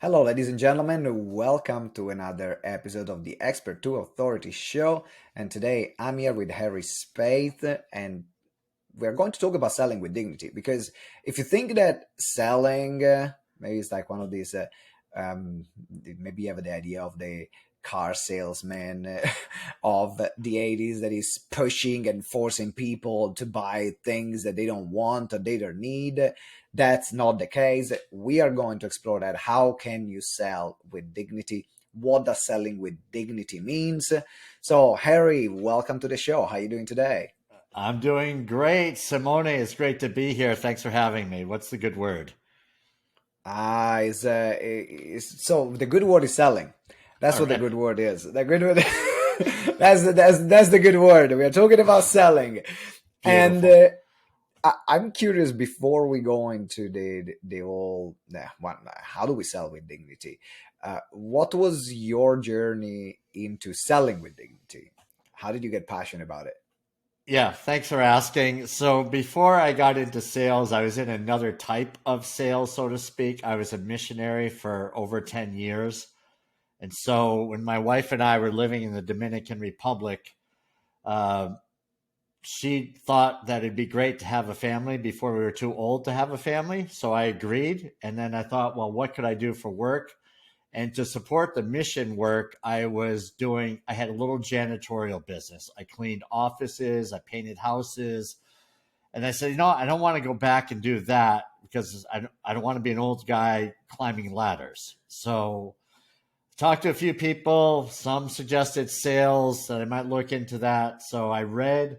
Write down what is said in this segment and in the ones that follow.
Hello, ladies and gentlemen. Welcome to another episode of the Expert to Authority show. And today I'm here with Harry Spaight, and we're going to talk about selling with dignity. Because if you think that selling, maybe it's like one of these, maybe you have the idea of the car salesman of the 80s that is pushing and forcing people to buy things that they don't want or they don't need. That's not the case. We are going to explore that. How can you sell with dignity? What does selling with dignity means? So, Harry, welcome to the show. How are you doing today? I'm doing great. Simone, it's great to be here. Thanks for having me. What's the good word? So the good word is selling. That's All what the right. good word is. The good word. That's the good word. We are talking about selling, and Beautiful. I'm curious. Before we go into the whole, how do we sell with dignity? What was your journey into selling with dignity? How did you get passionate about it? Yeah, thanks for asking. So before I got into sales, I was in another type of sales, so to speak. I was a missionary for over 10 years. And so when my wife and I were living in the Dominican Republic, uh, she thought that it'd be great to have a family before we were too old to have a family. So I agreed. And then I thought, well, what could I do for work? And to support the mission work, I had a little janitorial business. I cleaned offices, I painted houses. And I said, I don't want to go back and do that because I don't want to be an old guy climbing ladders. So talked to a few people. Some suggested sales that I might look into that. So I read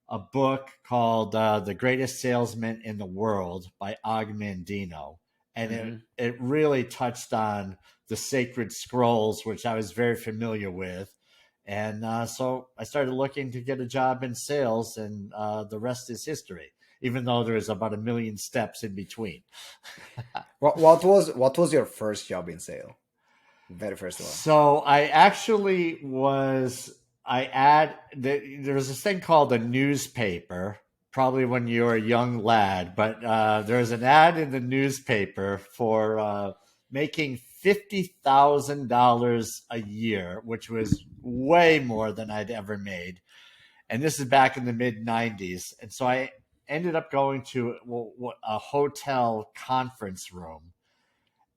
a book called The Greatest Salesman in the World by Og Mandino. And Hmm. it really touched on the sacred scrolls, which I was very familiar with. And so I started looking to get a job in sales, and the rest is history, even though there's about a million steps in between. What was your first job in sale? Very first one. So I actually was. There was this thing called a newspaper. Probably when you were a young lad, but there was an ad in the newspaper for making $50,000 a year, which was way more than I'd ever made. And this is back in the mid '90s, and so I ended up going to a hotel conference room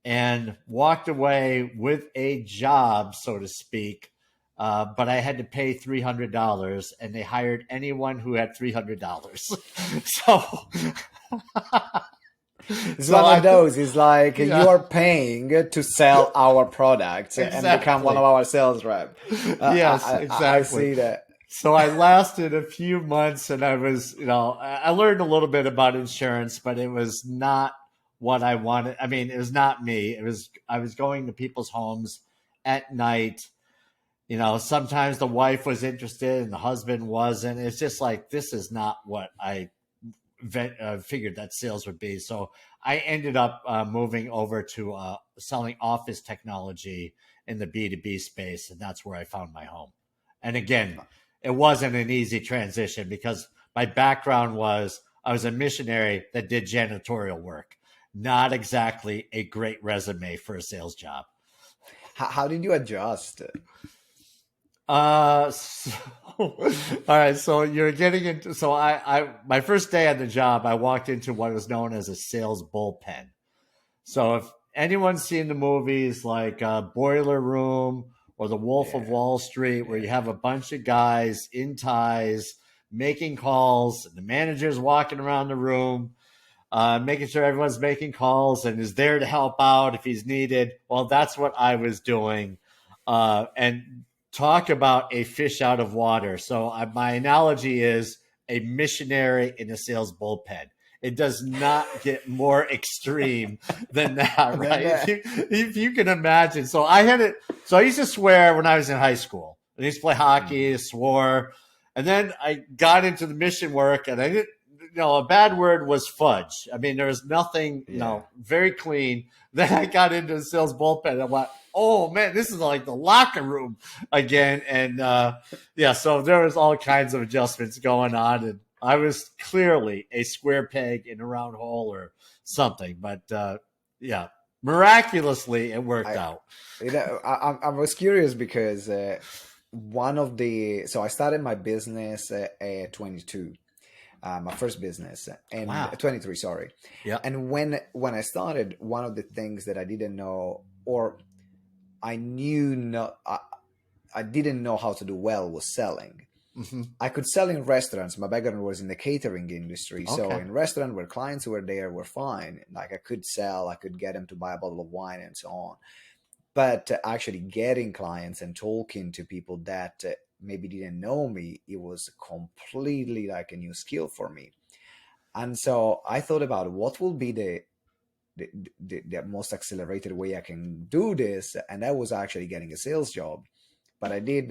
and walked away with a job, so to speak. But I had to pay $300, and they hired anyone who had $300. so, It's so one of I, those. It's like you yeah, are paying to sell our products and become one of exactly. our sales rep. Yes, I exactly. see that. So I lasted a few months, and I was, I learned a little bit about insurance, but it was not what I wanted. I mean, it was not me. I was going to people's homes at night. Sometimes the wife was interested and the husband wasn't. It's just like, this is not what I figured that sales would be. So I ended up moving over to selling office technology in the B2B space. And that's where I found my home. And again, it wasn't an easy transition because my background was I was a missionary that did janitorial work. Not exactly a great resume for a sales job. How did you adjust? So, all right. So you're getting into. So my first day on the job, I walked into what was known as a sales bullpen. So if anyone's seen the movies like Boiler Room or The Wolf of Yeah, Wall Street, where you yeah. have a bunch of guys in ties making calls, and the manager's walking around the room, making sure everyone's making calls and is there to help out if he's needed. Well, that's what I was doing. And talk about a fish out of water. So my analogy is a missionary in a sales bullpen. It does not get more extreme than that, And then right? If you can imagine. So I had it. So I used to swear when I was in high school. I used to play hockey, Mhm. swore. And then I got into the mission work, and I didn't, a bad word was fudge. I mean, there was nothing, Yeah. very clean. Then I got into the sales bullpen. And I'm like, oh man, this is like the locker room again. And yeah, so there was all kinds of adjustments going on. And I was clearly a square peg in a round hole or something. But yeah. Miraculously, it worked I, out. I was curious because so I started my business at 22, my first business, and Wow. 23, sorry. Yep. And when I started, one of the things that I didn't know, or I knew not, I didn't know how to do well, was selling. Hmm. I could sell in restaurants. My background was in the catering industry. So Okay. in restaurant where clients were there were fine. Like I could sell, I could get them to buy a bottle of wine and so on. But actually getting clients and talking to people that maybe didn't know me, it was completely like a new skill for me. And so I thought about what will be the most accelerated way I can do this. And that was actually getting a sales job. But I did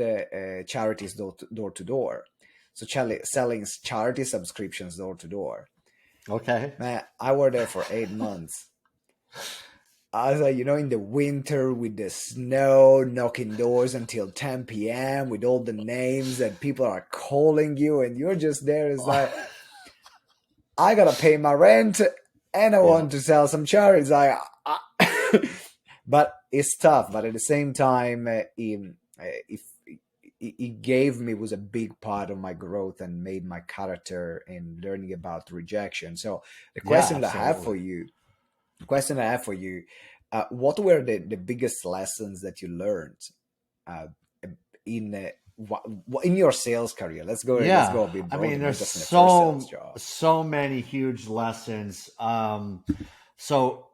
charities door to door. So selling charity subscriptions door to door. Okay. Man, I worked there for 8 months. I was like, in the winter with the snow, knocking doors until 10 p.m. with all the names that people are calling you, and you're just there. It's like, I gotta pay my rent, and I Yeah. want to sell some charities. But it's tough. But at the same time, if it gave me was a big part of my growth and made my character in learning about rejection. So the Yeah. question that I have Absolutely. for you question I have for you: what were the biggest lessons that you learned uh, in in your sales career? Let's Yeah. go a bit I mean, broader, not there's just in the first sales job. so many huge lessons. So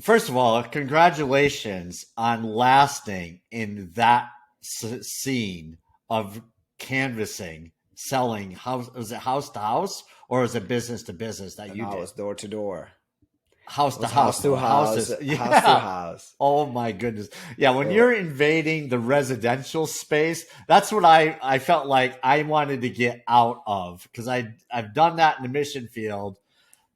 first of all, congratulations on lasting in that scene of canvassing, selling house. Was it house to house or is it business to business that And you I did? was door to door. House It to was house, house to no house, houses. house to Yeah. house. Oh my goodness. Yeah, when It, you're invading the residential space, that's what I felt like I wanted to get out of because I've done that in the mission field,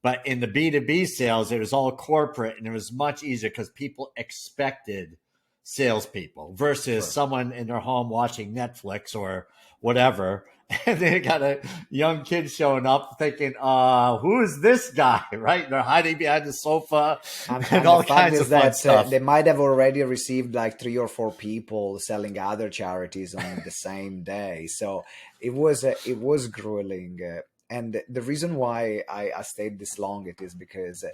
but in the B2B sales, it was all corporate and it was much easier because people expected salespeople versus sure. someone in their home watching Netflix or whatever. And they got a young kid showing up thinking, who is this guy? Right? And they're hiding behind the sofa and And the all fact kinds of is fun that stuff. they might have already received like 3 or 4 people selling other charities on the same day. So it was grueling. And the reason why I stayed this long it is because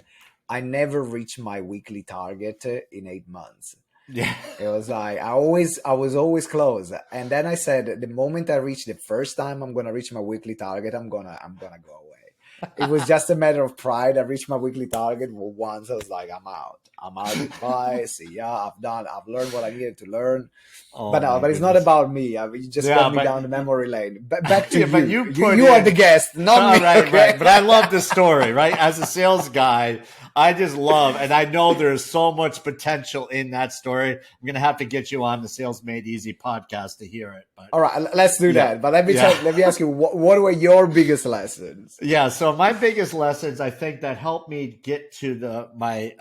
I never reached my weekly target in 8 months. Yeah. It was like I was always close. And then I said the moment I reach the first time I'm gonna reach my weekly target, I'm gonna go away. It was just a matter of pride. I reached my weekly target once. I was like, I'm out. I'm out. Goodbye. See ya. I've learned what I needed to learn. Oh my But it's not goodness. about me. I mean, you just Yeah, led me but down the memory lane. Back to yeah, but you. you put You are the in guest, not me. all right, Okay. right. But I love the story, right? As a sales guy, I just love, and I know there's so much potential in that story. I'm gonna have to get you on the Sales Made Easy podcast to hear it. But All right, let's do yeah, that. But yeah. let me ask you, what were your biggest lessons? Yeah, so my biggest lessons I think that helped me get to the my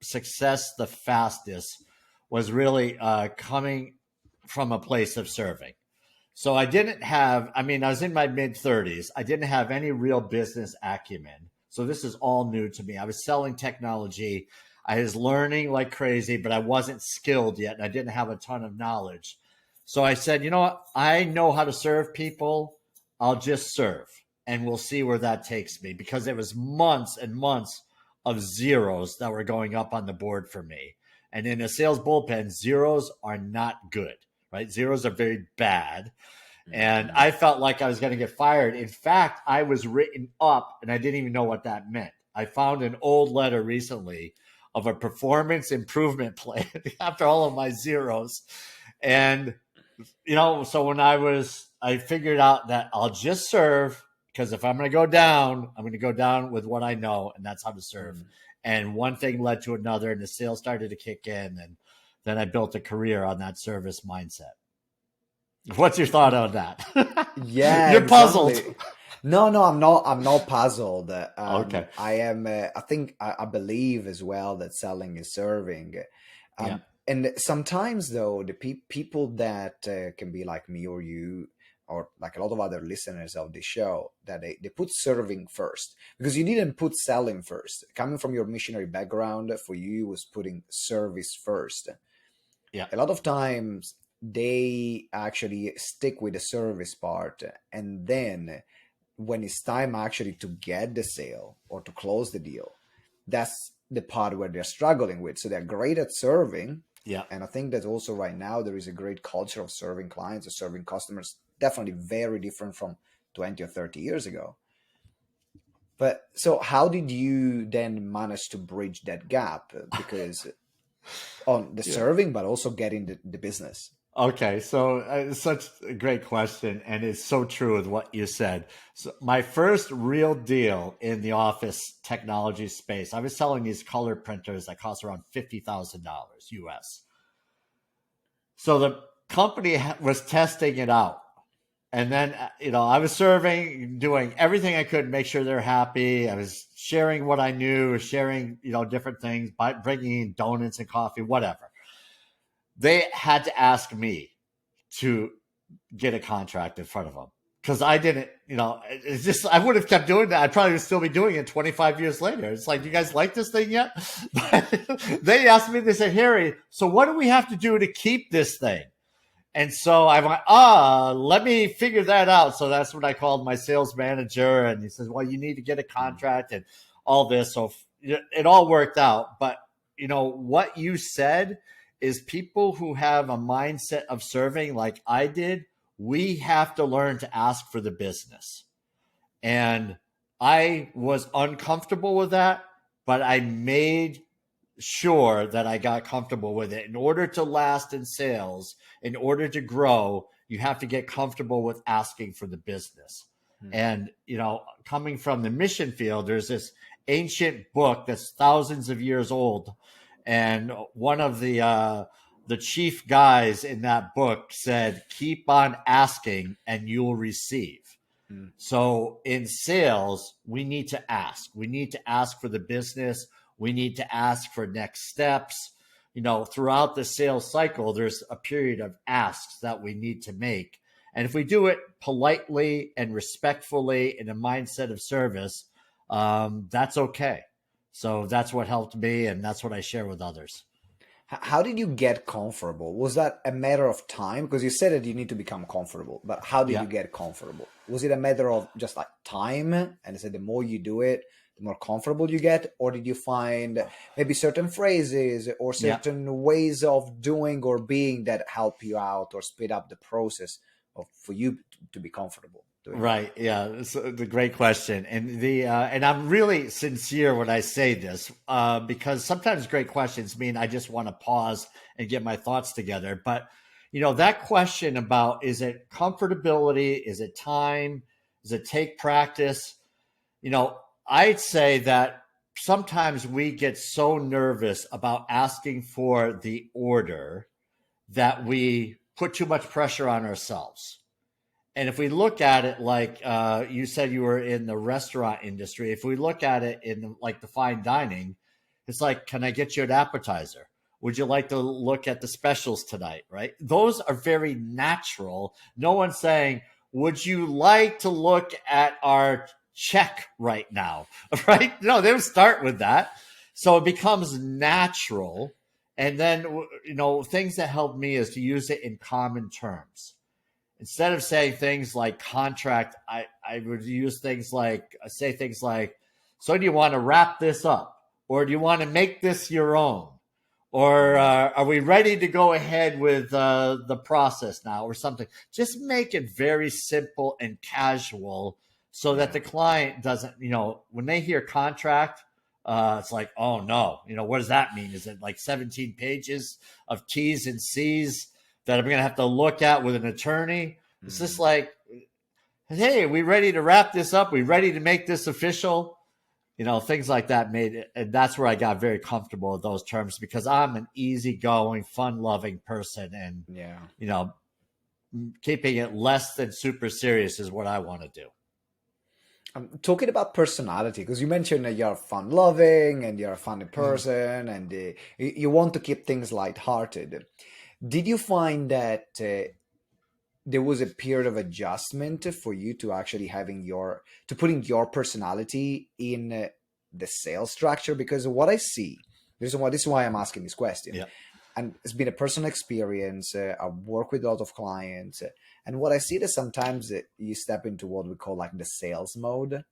success the fastest was really coming from a place of serving. So I didn't have, I mean, I was in my mid 30s. I didn't have any real business acumen. So this is all new to me. I was selling technology. I was learning like crazy, but I wasn't skilled yet. And I didn't have a ton of knowledge. So I said, you know what? I know how to serve people. I'll just serve and we'll see where that takes me because it was months and months of zeros that were going up on the board for me. And in a sales bullpen, zeros are not good, right? Zeros are very bad. And Mhm. I felt like I was going to get fired. In fact, I was written up and I didn't even know what that meant. I found an old letter recently of a performance improvement plan after all of my zeros. And, so when I figured out that I'll just serve because if I'm going to go down, I'm going to go down with what I know, and that's how to serve. Mhm. And one thing led to another, and the sales started to kick in. And then I built a career on that service mindset. What's your thought on that? Yeah, You're puzzled. exactly. No, I'm not. I'm not puzzled. Okay. I am. I think I believe as well that selling is serving. Yeah. And sometimes though, the people that can be like me or you, or like a lot of other listeners of the show, that they put serving first, because you didn't put selling first. Coming from your missionary background, for you was putting service first. Yeah. A lot of times they actually stick with the service part, and then when it's time actually to get the sale or to close the deal, that's the part where they're struggling with. So they're great at serving. Yeah. And I think that also right now there is a great culture of serving clients or serving customers, definitely very different from 20 or 30 years ago. But so how did you then manage to bridge that gap? Because on the Yeah. serving, but also getting the business. Okay, so such a great question, and it's so true with what you said. So my first real deal in the office technology space, I was selling these color printers that cost around $50,000 US. So the company was testing it out, and then I was serving, doing everything I could to make sure they're happy. I was sharing what I knew, sharing different things, by bringing in donuts and coffee, whatever. They had to ask me to get a contract in front of them, because I didn't, it's just, I would have kept doing that. I'd probably still be doing it 25 years later. It's like, you guys like this thing yet? They asked me, they said, Harry, so what do we have to do to keep this thing? And so I went, let me figure that out. So that's when I called my sales manager, and he says, well, you need to get a contract and all this. So it all worked out. But what you said is, people who have a mindset of serving like I did, we have to learn to ask for the business. And I was uncomfortable with that, but I made sure that I got comfortable with it. In order to last in sales, in order to grow, you have to get comfortable with asking for the business. And, coming from the mission field, there's this ancient book that's thousands of years old. And one of the chief guys in that book said, keep on asking and you'll receive. So in sales, we need to ask. We need to ask for the business. We need to ask for next steps. Throughout the sales cycle, there's a period of asks that we need to make. And if we do it politely and respectfully in a mindset of service, that's okay. So that's what helped me, and that's what I share with others. How did you get comfortable? Was that a matter of time? Because you said that you need to become comfortable, but how did you get comfortable? Was it a matter of just like time? And I said, the more you do it, the more comfortable you get? Or did you find maybe certain phrases or certain ways of doing or being that help you out or speed up the process for you to be comfortable? Right. Yeah. It's the great question. And and I'm really sincere when I say this, because sometimes great questions mean I just want to pause and get my thoughts together. But, that question about, is it comfortability? Is it time? Does it take practice? I'd say that sometimes we get so nervous about asking for the order that we put too much pressure on ourselves. And if we look at it like you said, you were in the restaurant industry. If we look at it in like the fine dining, it's like, can I get you an appetizer? Would you like to look at the specials tonight? Right? Those are very natural. No one's saying, would you like to look at our check right now? Right? No, they would start with that. So it becomes natural. And then, things that help me is to use it in common terms. Instead of saying things like contract, I would use things like, so do you want to wrap this up? Or do you want to make this your own? Or are we ready to go ahead with the process now or something? Just make it very simple and casual so that the client doesn't, when they hear contract, it's like, oh no, what does that mean? Is it like 17 pages of T's and C's that I'm going to have to look at with an attorney? It's just like, hey, we ready to wrap this up? We ready to make this official? Things like that made it. And that's where I got very comfortable with those terms, because I'm an easygoing, fun-loving person. And, keeping it less than super serious is what I want to do. I'm talking about personality, because you mentioned that you're fun-loving and you're a funny person and you want to keep things lighthearted. Did you find that there was a period of adjustment for you to actually to putting your personality in the sales structure? Because what I see, this is why I'm asking this question. Yeah. And it's been a personal experience. I work with a lot of clients, and what I see is sometimes you step into what we call like the sales mode.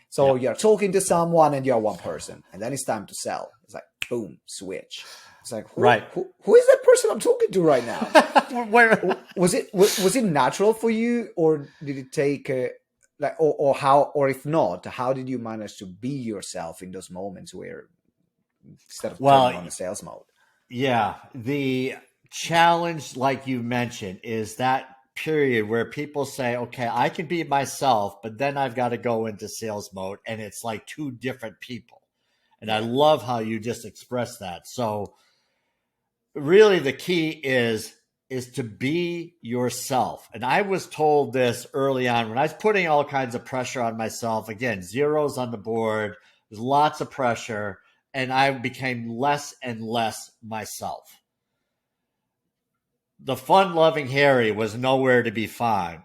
So Yeah. you're talking to someone and you're one person, and then it's time to sell. It's like boom, switch. It's like Right. who is that person I'm talking to right now? Where? Was it natural for you, or did it take like or how, or if not, how did you manage to be yourself in those moments where instead of turning on Well, the sales mode? yeah. The challenge, like you mentioned, is that period where people say, okay, I can be myself, but then I've got to go into sales mode, and it's like two different people. And I Yeah. love how you just expressed that. So really the key is to be yourself. And I was told this early on when I was putting all kinds of pressure on myself. Again, zeros on the board, there's lots of pressure, and I became less and less myself. The fun-loving Harry was nowhere to be found.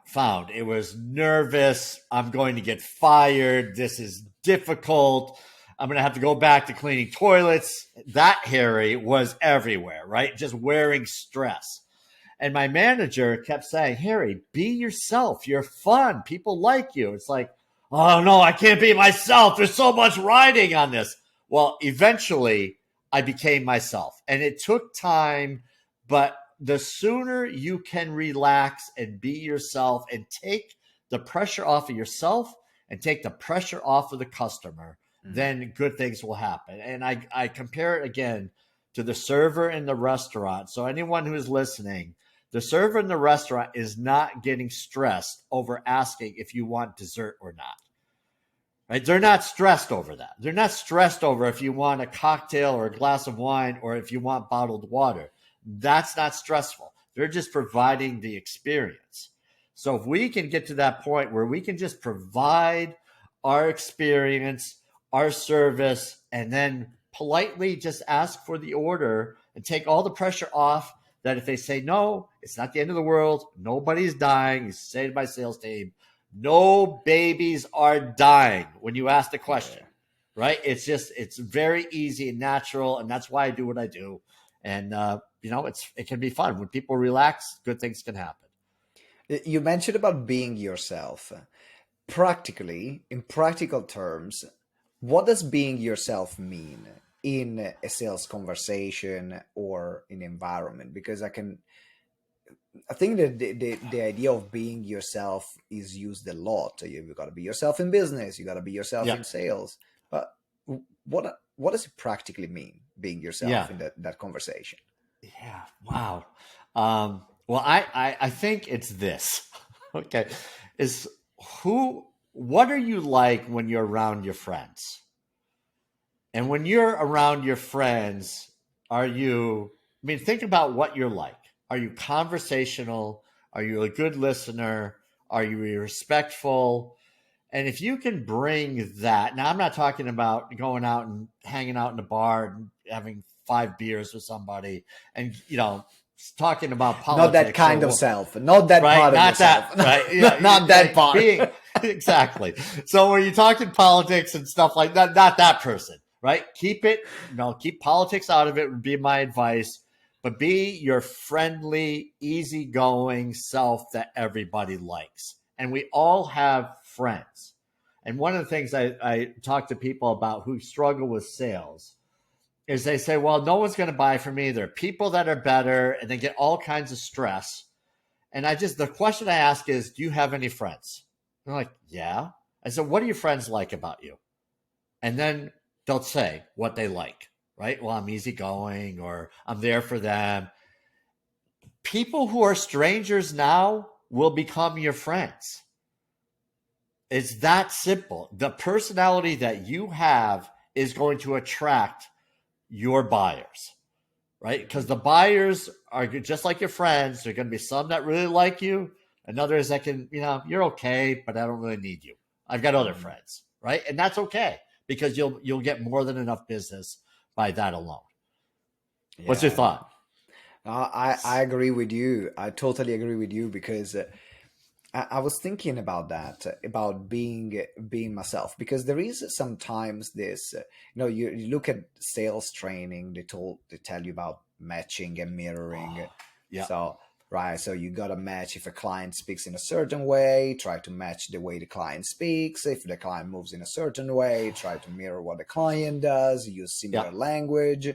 It was nervous. I'm going to get fired. This is difficult. I'm going to have to go back to cleaning toilets. That Harry was everywhere, right? Just wearing stress. And my manager kept saying, Harry, be yourself. You're fun. People like you. It's like, oh, no, I can't be myself. There's so much riding on this. Well, eventually, I became myself. And it took time, but the sooner you can relax and be yourself and take the pressure off of yourself and take the pressure off of the customer, then good things will happen. And I compare it again to the server in the restaurant. So anyone who is listening, the server in the restaurant is not getting stressed over asking if you want dessert or not. Right? They're not stressed over that. They're not stressed over if you want a cocktail or a glass of wine or if you want bottled water. That's not stressful. They're just providing the experience. So if we can get to that point where we can just provide our experience, our service, and then politely just ask for the order and take all the pressure off, that if they say no, it's not the end of the world. Nobody's dying. You say to my sales team, no babies are dying when you ask the question, right? It's very easy and natural, and that's why I do what I do. And it can be fun when people relax. Good things can happen. You mentioned about being yourself. Practically, in practical terms, what does being yourself mean in a sales conversation or in environment? Because I think that the idea of being yourself is used a lot. You've got to be yourself in business. You got to be yourself Yeah. in sales. But what does it practically mean being yourself Yeah. in that conversation? Yeah. Wow. Well, I think it's this. Okay. What are you like when you're around your friends? And when you're around your friends, think about what you're like. Are you conversational? Are you a good listener? Are you respectful? And if you can bring that, now I'm not talking about going out and hanging out in a bar and having 5 beers with somebody and, talking about politics. Not that kind of self. Not that right? part of Not yourself. that, right? Yeah, Not that part. Exactly. So when you're talking politics and stuff like that, not that person, right? Keep politics out of it would be my advice, but be your friendly, easygoing self that everybody likes. And we all have friends. And one of the things I talk to people about who struggle with sales is they say, well, no one's going to buy from me. There are people that are better, and they get all kinds of stress. And the question I ask is, do you have any friends? And they're like, yeah. I said, what do your friends like about you? And then they'll say what they like, right? Well, I'm easygoing, or I'm there for them. People who are strangers now will become your friends. It's that simple. The personality that you have is going to attract your buyers, right? Because the buyers are just like your friends. There are going to be some that really like you, and others that can, you're okay, but I don't really need you. I've got other friends, right? And that's okay because you'll get more than enough business by that alone. What's your thought? I agree with you. I totally agree with you because I was thinking about that, about being myself, because there is sometimes this, you look at sales training, they tell you about matching and mirroring. Oh, yeah, So, right, so you got to match. If a client speaks in a certain way, try to match the way the client speaks. If the client moves in a certain way, try to mirror what the client does, use yeah, similar language.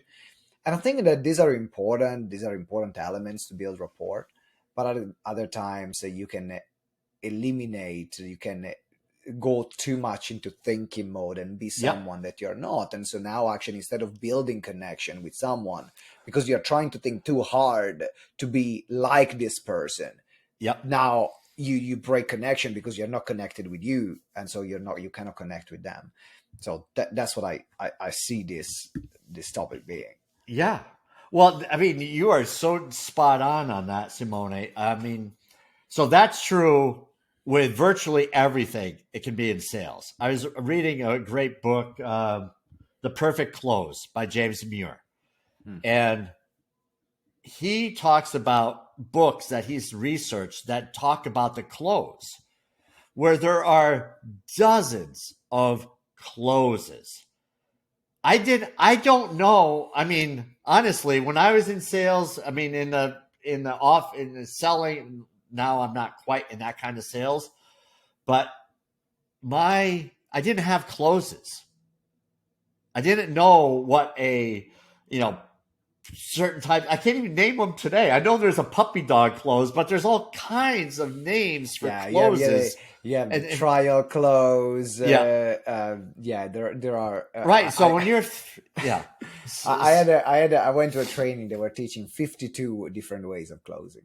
And I think that these are important. These are important elements to build rapport. But other times, you can eliminate, you can go too much into thinking mode and be yeah, someone that you're not. And so now, actually, instead of building connection with someone, because you're trying to think too hard to be like this person, yeah. now you break connection because you're not connected with you, and so you cannot connect with them. So that's what I see this topic being. Yeah. Well, I mean, you are so spot on that, Simone. I mean, so that's true with virtually everything. It can be in sales. I was reading a great book, The Perfect Close by James Muir. Hmm. And he talks about books that he's researched that talk about the close, where there are dozens of closes. I don't know. I mean, honestly, when I was in sales, I mean in the selling, now I'm not quite in that kind of sales, but I didn't have closes. I didn't know what a, you know, certain type. I can't even name them today. I know there's a puppy dog close, but there's all kinds of names for Yeah, closes. you have the And trial close. yeah, Yeah, there are. right. So when you're, yeah, I went to a training. They were teaching 52 different ways of closing.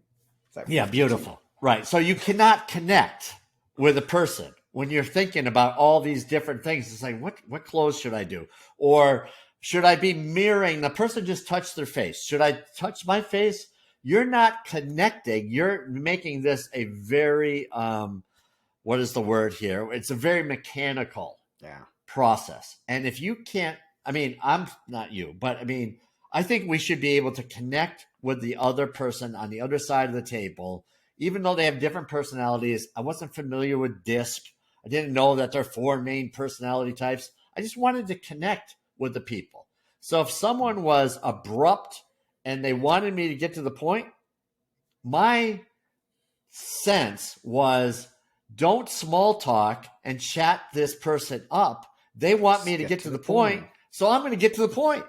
It's like yeah, 52. beautiful. Right. So you cannot connect with a person when you're thinking about all these different things. It's like, what clothes should I do? Or should I be mirroring? The person just touched their face. Should I touch my face? You're not connecting. You're making this a very, what is the word here? It's a very mechanical Yeah. process. And if you can't, I mean, I'm not you, but I mean, I think we should be able to connect with the other person on the other side of the table, even though they have different personalities. I wasn't familiar with DISC. I didn't know that there are four main personality types. I just wanted to connect with the people. So if someone was abrupt and they wanted me to get to the point, my sense was don't small talk and chat this person up. They want me Just to get get to to the the point, point. so I'm going to get to the point.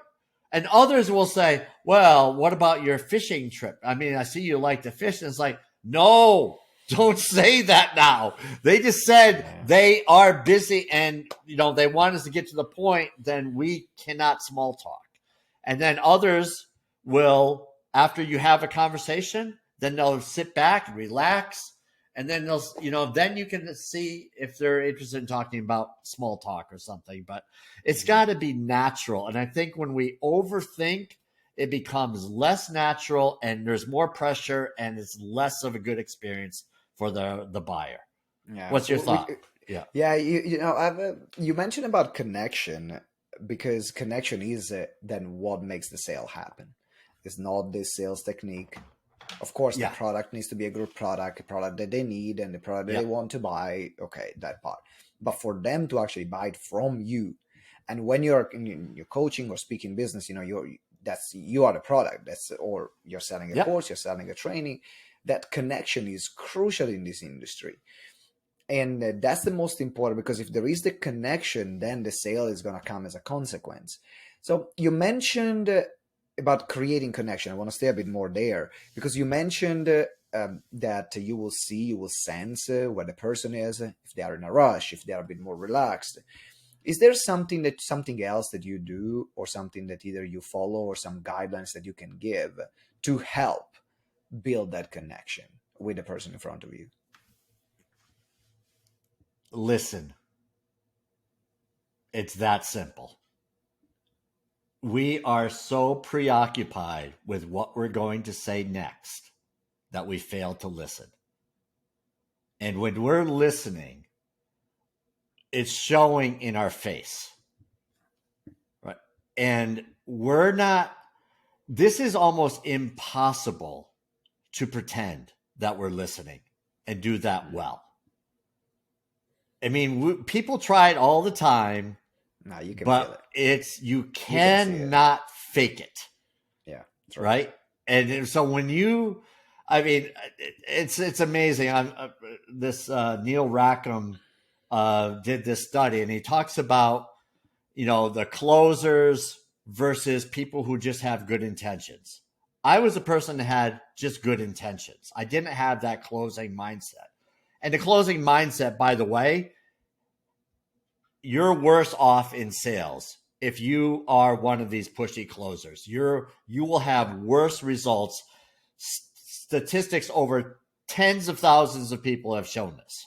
And others will say, well, what about your fishing trip? I mean, I see you like to fish. And it's like, no, don't say that now. They just said Yeah. they are busy and, they want us to get to the point. Then we cannot small talk. And then others will, after you have a conversation, then they'll sit back, relax, and then then you can see if they're interested in talking about small talk or something. But it's Mhm. got to be natural. And I think when we overthink, it becomes less natural and there's more pressure and it's less of a good experience for the buyer. Yeah. What's your So thought? Yeah. yeah, you mentioned about connection, because connection is then what makes the sale happen. It's not the sales technique. Of course, the Yeah. product needs to be a good product, a product that they need, and the product that Yeah. they want to buy. Okay, that part. But for them to actually buy it from you, and when you're in your coaching or speaking business, you are the product. Or you're selling a Yeah. course, you're selling a training. That connection is crucial in this industry, and that's the most important, because if there is the connection, then the sale is going to come as a consequence. So you mentioned about creating connection. I want to stay a bit more there, because you mentioned that you will sense where the person is, if they are in a rush, if they are a bit more relaxed. Is there something else that you do, or something that either you follow, or some guidelines that you can give to help build that connection with the person in front of you? Listen, it's that simple. We are so preoccupied with what we're going to say next that we fail to listen. And when we're listening, it's showing in our face. Right. And we're not, this is almost impossible to pretend that we're listening and do that well. I mean, people try it all the time, No, you can feel but it. you You can see it. cannot fake it, Yeah, that's right. right? And so when you, I mean, it's amazing. This Neil Rackham did this study, and he talks about the closers versus people who just have good intentions. I was a person that had just good intentions. I didn't have that closing mindset. And the closing mindset, by the way, you're worse off in sales if you are one of these pushy closers. You will have worse results. Statistics over tens of thousands of people have shown this.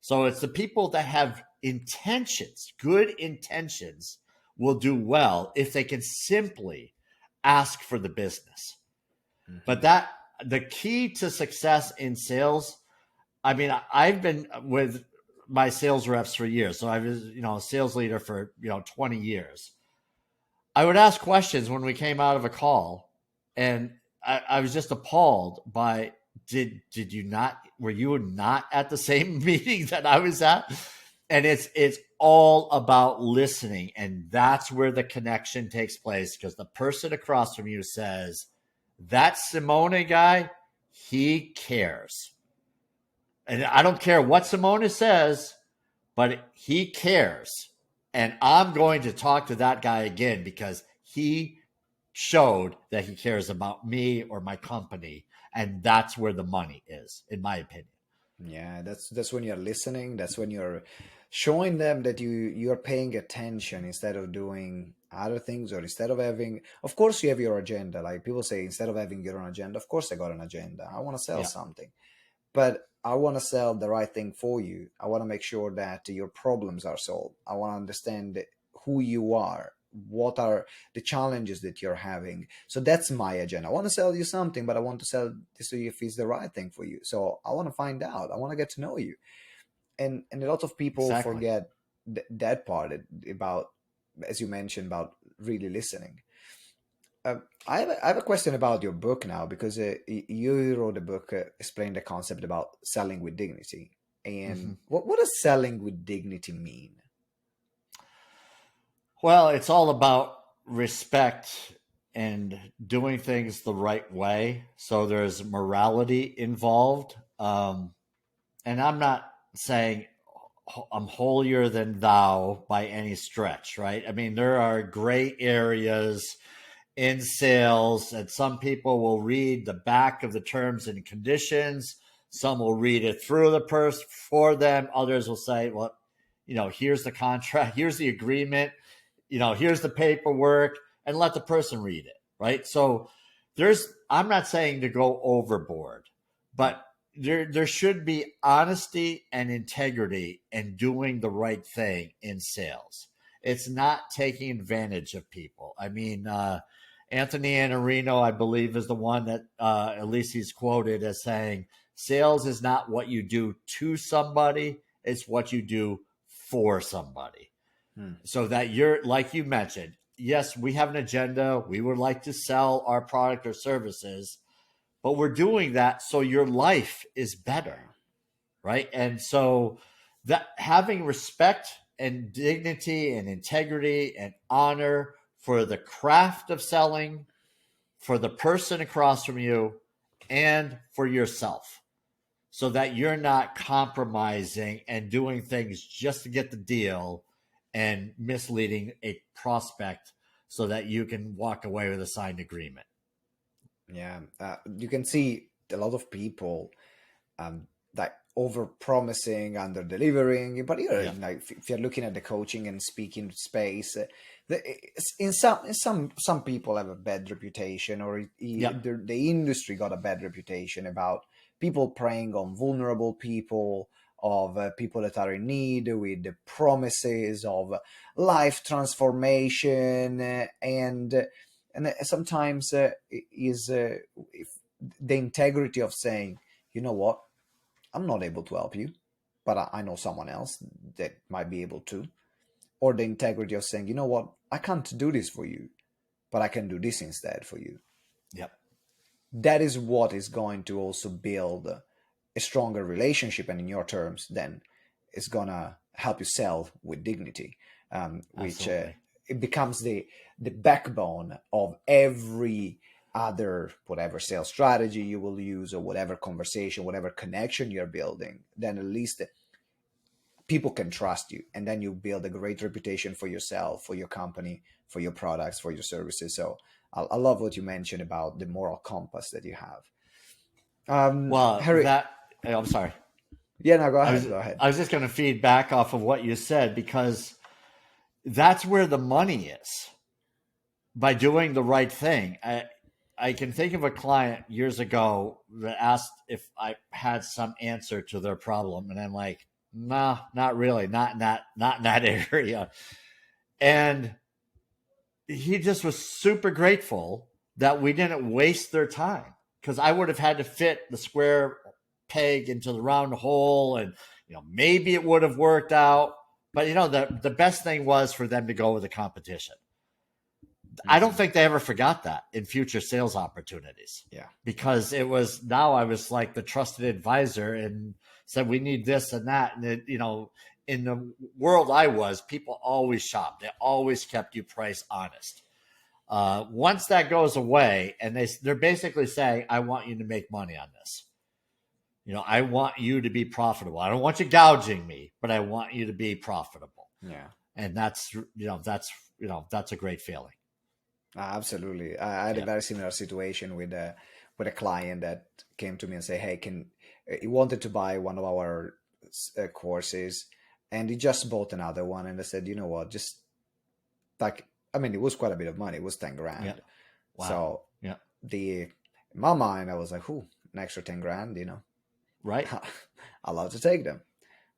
So it's the people that have intentions, good intentions, will do well if they can simply ask for the business. But the key to success in sales, I mean, I've been with my sales reps for years. So I was, a sales leader for, 20 years. I would ask questions when we came out of a call, and I was just appalled by, did you not, were you not at the same meeting that I was at? And it's all about listening. And that's where the connection takes place, because the person across from you says, that Simone guy, he cares. And I don't care what Simone says, but he cares. And I'm going to talk to that guy again because he showed that he cares about me or my company. And that's where the money is, in my opinion. Yeah, that's when you're listening. That's when you're showing them that you're paying attention instead of doing other things, or instead of having. Of course, you have your agenda. Like people say, instead of having your own agenda, of course I got an agenda. I want to sell Yeah, something, but I want to sell the right thing for you. I want to make sure that your problems are solved. I want to understand who you are, what are the challenges that you're having. So that's my agenda. I want to sell you something, but I want to sell this to you if it's the right thing for you. So I want to find out. I want to get to know you. And a lot of people exactly. forget that part about, as you mentioned, about really listening. I have a question about your book now, because you wrote a book, explain the concept about selling with dignity. Mm-hmm. And what does selling with dignity mean? Well, it's all about respect and doing things the right way. So there's morality involved. And I'm not saying I'm holier than thou by any stretch, right? I mean, there are gray areas in sales, and some people will read the back of the terms and conditions. Some will read it through the purse for them. Others will say, well, here's the contract, here's the agreement, here's the paperwork, and let the person read it, right? So I'm not saying to go overboard, but there should be honesty and integrity in doing the right thing in sales. It's not taking advantage of people. I mean, Anthony Iannarino, I believe, is the one that at least he's quoted as saying, sales is not what you do to somebody, it's what you do for somebody. Hmm. So that you're, like you mentioned, yes, we have an agenda. We would like to sell our product or services, but we're doing that so your life is better, Yeah. right? And so that having respect and dignity and integrity and honor for the craft of selling, for the person across from you, and for yourself, so that you're not compromising and doing things just to get the deal and misleading a prospect so that you can walk away with a signed agreement. Yeah. You can see a lot of people like over promising, under delivering. But Yeah. like if you're looking at the coaching and speaking space, in some people have a bad reputation, or Yep. the industry got a bad reputation about people preying on vulnerable people, of people that are in need, with the promises of life transformation, and sometimes is if the integrity of saying, you know what, I'm not able to help you, but I know someone else that might be able to. Or the integrity of saying, you know what, I can't do this for you, but I can do this instead for you. Yep. That is what is going to also build a stronger relationship, and in your terms, then it's gonna help you sell with dignity, which Absolutely. it becomes the backbone of every other whatever sales strategy you will use, or whatever conversation, whatever connection you're building. Then at least people can trust you, and then you build a great reputation for yourself, for your company, for your products, for your services. So I love what you mentioned about the moral compass that you have. Well, Harry, I'm sorry. yeah, no, go I ahead, was go ahead. I was just going to feed back off of what you said, because that's where the money is, by doing the right thing. I can think of a client years ago that asked if I had some answer to their problem, and I'm like, nah, not really, not in that area. And he just was super grateful that we didn't waste their time, because I would have had to fit the square peg into the round hole, and maybe it would have worked out. But the best thing was for them to go with the competition. I don't think they ever forgot that in future sales opportunities. Yeah. Because I was like the trusted advisor and said, we need this and that. And in the world I was, people always shopped. They always kept you price honest. Once that goes away, and they're basically saying, I want you to make money on this. I want you to be profitable. I don't want you gouging me, but I want you to be profitable. Yeah. And that's a great feeling. Absolutely. I had a very similar situation with a client that came to me and say, "Hey, he wanted to buy one of our courses, and he just bought another one." And I said, "You know what? Just like, I mean, it was quite a bit of money. It was 10 grand. Yeah. Wow. So Yeah. in my mind, I was like, "Who? An extra 10 grand? Right. I'll love to take them."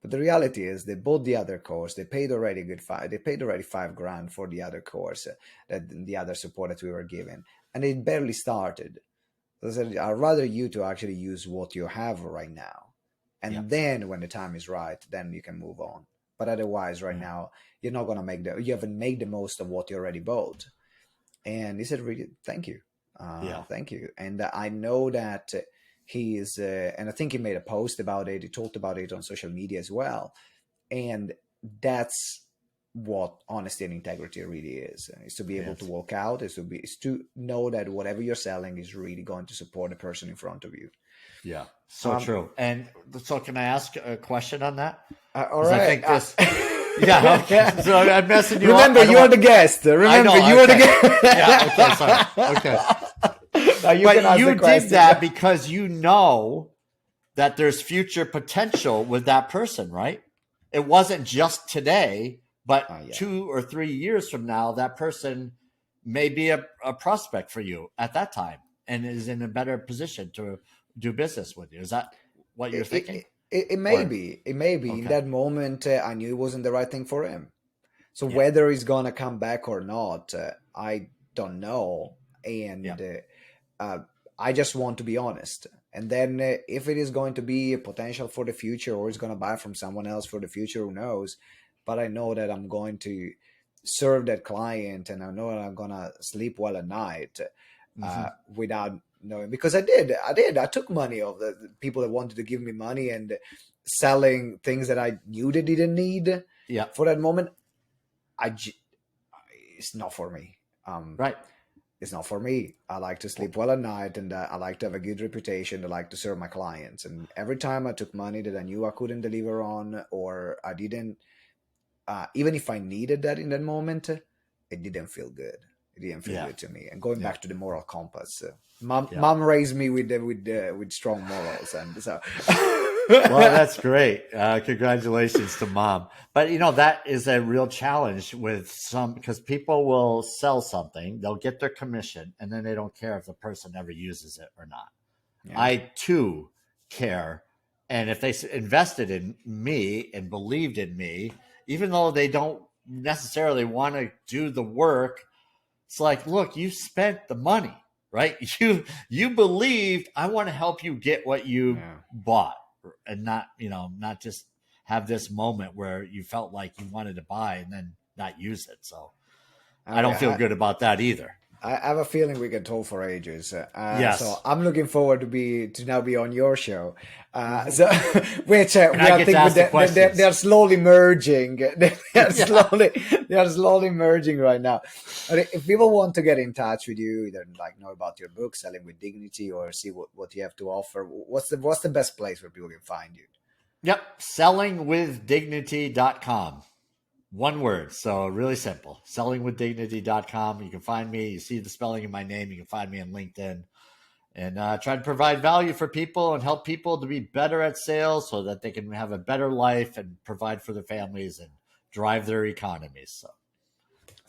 But the reality is, they bought the other course. They paid already They paid already 5 grand for the other course, that the other support that we were given, and it barely started. So I said, I'd rather you to actually use what you have right now, and then when the time is right, then you can move on. But otherwise, right now, you're not gonna you haven't made the most of what you already bought. And he said, "Really, thank you, thank you." And I know that he is, and I think he made a post about it. He talked about it on social media as well. And that's what honesty and integrity really is to be able to walk out, is to know that whatever you're selling is really going to support the person in front of you. Yeah, so true. And so, can I ask a question on that? All right. I think this. Yeah. Okay. So I'm messing you Remember, up. you are the guest. Remember, you are the guest. Yeah. Okay. Sorry. Okay. But you did that because you know that there's future potential with that person, right? It wasn't just today, but 2 or 3 years from now, that person may be a prospect for you at that time and is in a better position to do business with you. Is that what you're thinking? It may be. It may be. Okay. In that moment, I knew it wasn't the right thing for him. So whether he's going to come back or not, I don't know. And I just want to be honest. And then if it is going to be a potential for the future, or he's going to buy from someone else for the future, who knows? But I know that I'm going to serve that client, and I know that I'm going to sleep well at night without knowing. Because I did. I took money of the people that wanted to give me money and selling things that I knew they didn't need for that moment. It's not for me. Right. It's not for me. I like to sleep well at night, and I like to have a good reputation. I like to serve my clients. And every time I took money that I knew I couldn't deliver on, or I didn't, even if I needed that in that moment, it didn't feel good. It didn't feel good to me. And going back to the moral compass, mom raised me with strong morals, and so. Well, that's great. Congratulations to mom. But, that is a real challenge with because people will sell something, they'll get their commission, and then they don't care if the person ever uses it or not. Yeah. I, too, care. And if they invested in me and believed in me, even though they don't necessarily want to do the work, it's like, look, you spent the money, right? You believed, I want to help you get what you bought. And not just have this moment where you felt like you wanted to buy and then not use it. So I don't feel good about that either. I have a feeling we can talk for ages. So Yes. I'm looking forward to now be on your show. Hmm. So which And we I I get to think ask the they're questions. slowly merging. Yeah. They are slowly merging right now. But if people want to get in touch with you, either like know about your book, Selling with Dignity, or see what you have to offer, what's the best place where people can find you? Yep. Sellingwithdignity.com. One word. So really simple. Sellingwithdignity.com. You can find me. You see the spelling of my name. You can find me on LinkedIn. And try to provide value for people and help people to be better at sales so that they can have a better life and provide for their families and drive their economies. So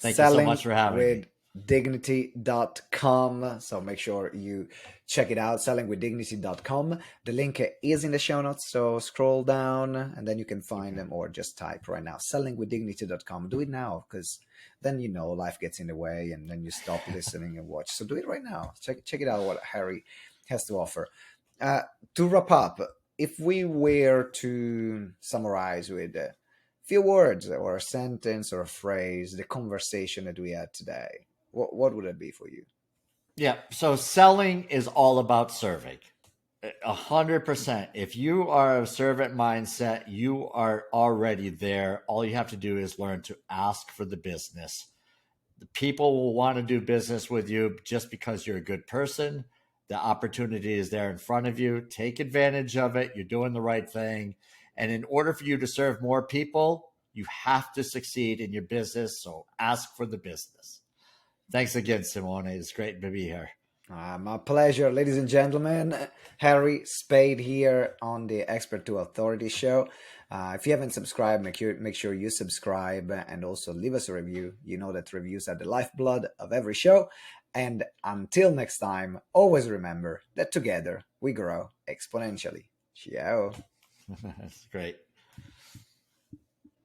thank you so much Selling for having with me. dignity.com. So make sure you check it out, sellingwithdignity.com. The link is in the show notes. So scroll down and then you can find Okay. them, or just type right now, sellingwithdignity.com. Do it now, because then life gets in the way and then you stop listening and watch. So do it right now. Check it out, what Harry has to offer. Uh, to wrap up, if we were to summarize with few words or a sentence or a phrase, the conversation that we had today, what would it be for you? Yeah. So selling is all about serving. 100%. If you are a servant mindset, you are already there. All you have to do is learn to ask for the business. The people will want to do business with you just because you're a good person. The opportunity is there in front of you. Take advantage of it. You're doing the right thing. And in order for you to serve more people, you have to succeed in your business. So ask for the business. Thanks again, Simone. It's great to be here. My pleasure, ladies and gentlemen. Harry Spaight here on the Expert to Authority show. If you haven't subscribed, make sure you subscribe and also leave us a review. You know that reviews are the lifeblood of every show. And until next time, always remember that together we grow exponentially. Ciao. That's great.